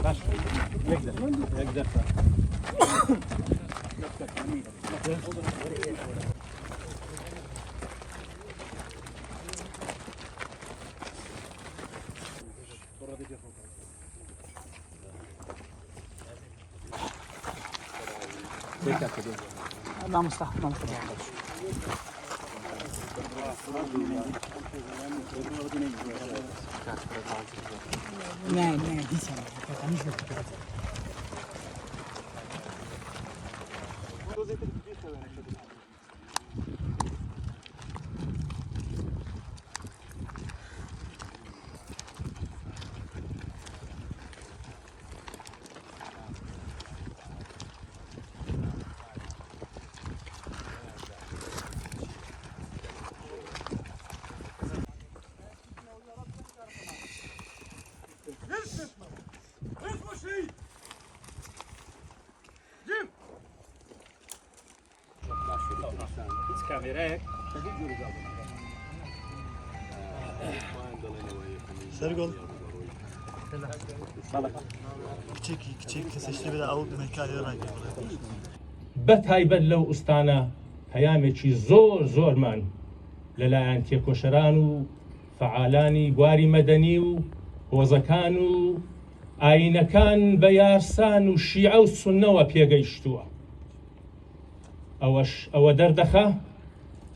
باش يقدر ما مستحق ما مستحق نه هیچ كاميراك سرقل كچێک کەسەشتی بدا ئەو مەکاری ڕاگەی بە تایبەت لەو ئوستانە پەیامێکی زۆرمان لەلایەن تێکۆشەران و فەعالانی بواری مەدەنی و هۆزەکان و ئاینەکان بە یارسان و شیعە و سوننەوە پێگەیشتووە. ئەوە دەردەخە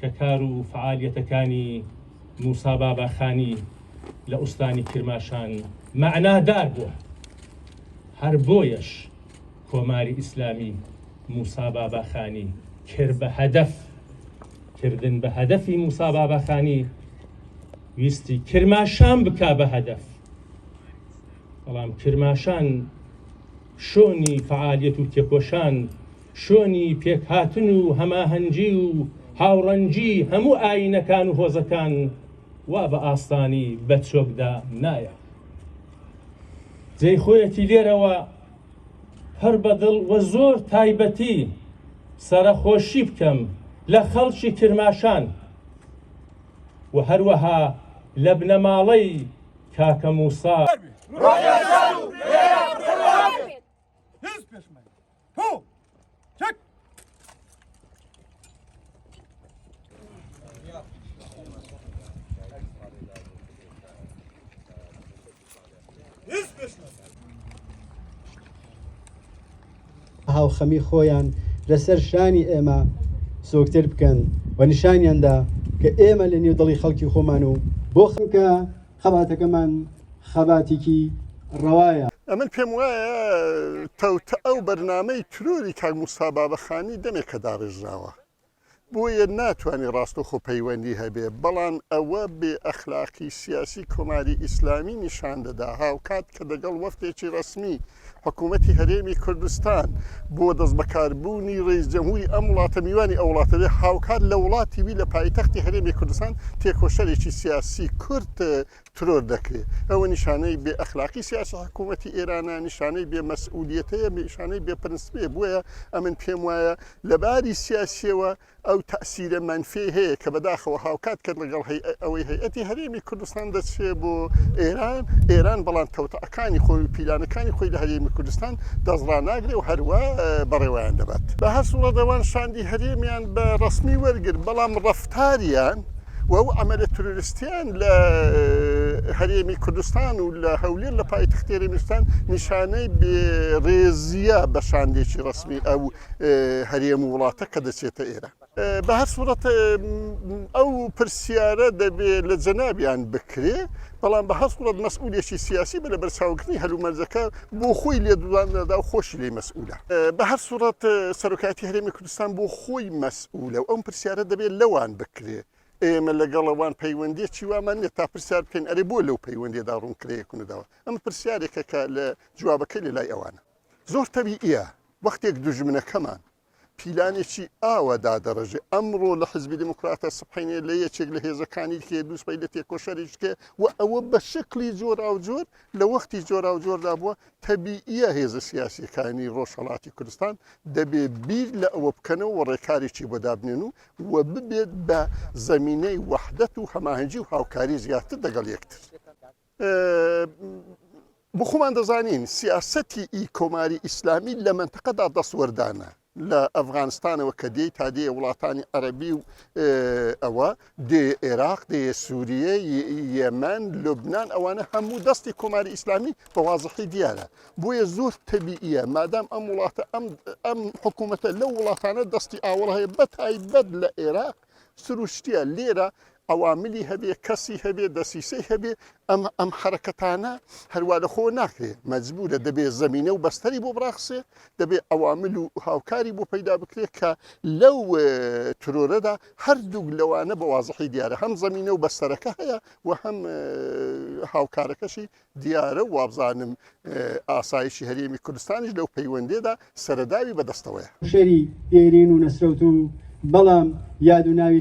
کە کار و فعالیەتەکانی موسا باباخانی لە ئوستانی کرماشان معنادار بووە. هەر بۆیەش کۆماری ئیسلامی موسا باباخانی کرد بە هەدەف کردن بە هەدەفی موسا باباخانی ویستی کرماشان بکا بە هەدەف. بەڵام کرماشان شۆنی فعالیەت و تێکۆشان شۆنی پێکهاتن و هەماهەنگی و هاوڕەنگی هەموو ئاینەکان و هۆزەکان وا بە ئاستانی بەچۆکدا نایە. جێی خۆیەتی لێرەوە هەر بەدڵ وە زۆر تایبەتی سەرەخۆشی بکەم لە خەڵکی کرماشان و هەروەها لە بنەماڵەی کاکە موسا هاوخەمی خۆیان لەسەر شانی ئێمە سۆکتر بکەن و نیشانیاندا کە ئێمە لە نێو دڵی خەڵکی خۆمان و بۆ خەکە خەباتەکەمان خەباتێکی ڕەوایە. ئەمن پێم وایە تەوتە ئەو بەرنامەی ترۆری کاک موسا بابەخانی دەمێکە داڕێژراوە بۆیە ناتوانێت ڕاستەوخۆ پەیوەندی هەبێ، بەڵام ئەوە بێ ئەخلاقی سیاسی کۆماری ئیسلامی نیشان دەدا هاوکات کە دەگەڵ وەفتێکی ڕسمی حکوومەتی هەرێمی کوردستان بۆ دەست بەکاربوونی ڕێیس جەمهوری ئەم وڵاتە میوانی ئەو وڵاتە بێ هاوکات لە وڵاتی وی لە پایتەختی هەرێمی کوردستان تێکۆشەرێکی سیاسی کورد ترۆر دەکرێت. ئەوە نیشانەی بێ ئەخلاقی سیاسی حکوومەتی ئێرانە، نیشانەی بێ مەسئولیەتەیە، نیشانەی بێ پرنسپێ. بۆیە ئەمن پێم وایە لەباری سیاسیەوە ئەو تەسیرە منفێ هەیە کە بەداخەوە هاوکات کرد لەگەڵ ئەوەی هەیئەتی هەرێمی کوردستان دەچێت بۆ ئێران بەڵام کەوتەکانی خۆی و پیلانەکانی خۆی لە هەرێمی کوردستان دەزڕا ناگرێ و هەروە بەڕێوەیان دەبات. بە هەر سوڵەتەوان شاندی هەرێمیان بە ڕسمی وەرگرت، بەڵام ڕەفتاریان و ئەو ئەمەلە تروریستیان لە هەرێمی کوردستان و لە هەولێر لە پایتەختی هەرێمیستان نیشانەی بێڕێزیە بە شاندێکی ڕسمی ئەو هەرێم و وڵاتە کە دەچێتە ئێرە. بە هەر سوورەت ئەو پرسیارە دەبێت لە جەنابیان بکرێ، بەڵام بە هەر سوورەت مەسئولێکی سیاسی بە لە بەرچاوکردنی هەلومەرجەکە بۆ خۆی لێدواندا و خۆشی لێ مەسئولە. بە هەر سوورەت سەرۆکایەتی هەرێمی کوردستان بۆ خۆی مەسئولە و ئەم پرسیارە دەبێت لەوان بکرێ. ئێمە لەگەڵەوان پەیوەندێکی وامان نیە تا پرسیار بکەین ئەرێ بۆ لەو پەیوەندێدا ڕوونکرەیەکوونەداوە. ئەمە پرسیارێکە کە لە جوابەکەی لە لای ئەوانە زۆر تەبیعیە. وەختێک دوژمنەکەمان پیلانێکی ئاوە دادەڕژێ ئەمڕۆ لە حزبی دموکراتە سبحینێ لە یەکێک لە هێزەکانی کێ دووسپەی لە تێکۆشەریشکێ و ئەوە بە شکلی جۆرا و جۆر لە وەختی جۆرا و جۆردا بووە تەبیعیە هێزە سیاسیەکانی ڕۆژهەڵاتی کوردستان دەبێت بیر لە ئەوە بکەنەوە و ڕێکاریی بۆ دابنێن و ببێت بە زەمینەی وەحدەت و هەماهەنگی و هاوکاری زیاتر لەگەڵ یەکتر. بۆ خۆمان دەزانین سیاسەتی کۆماری ئیسلامی لە منتەقەدا دەسوەردانە لە ئەفغانستانەوە کە دێ تا دێ وڵاتانی عەرەبی و ئەوە دێ عێراق دێ سووریە یەمەن لوبنان ئەوانە هەموو دەستی کۆماری ئیسلامی بە وازحی دیارە بۆیە زۆر تەبیعیە مادام ئەم وڵاتە ئەم حکوومەتە لەو وڵاتانە دەستی ئاوەڵ هەیە بەتایبەت لە عێراق سروشتیە لێرە ئەواملی هەبێ کەسی هەبێ دەسیسەی هەبێ ئەم حرەکەتانە هەروە لە خۆ ناکرێ مەجبورە دەبێت زەمینە و بەستەری بۆ بڕاخسێ دەبێت ئەوامل و هاوکاری بۆ پەیدا بکرێت کە لەو ترۆرەدا هەردوو لەوانە بە وازحی دیارە هەم زەمینە و بەستەرەکە هەیە و هەم هاوکارەکەشی دیارە و وابزانم ئاسایشی هەرێمی کوردستانیش لەو پەیوەندێدا سەرەداوی بەدەستەوەیە شەری ئێرین و نەسرەوت و بەڵام یاد و ناوی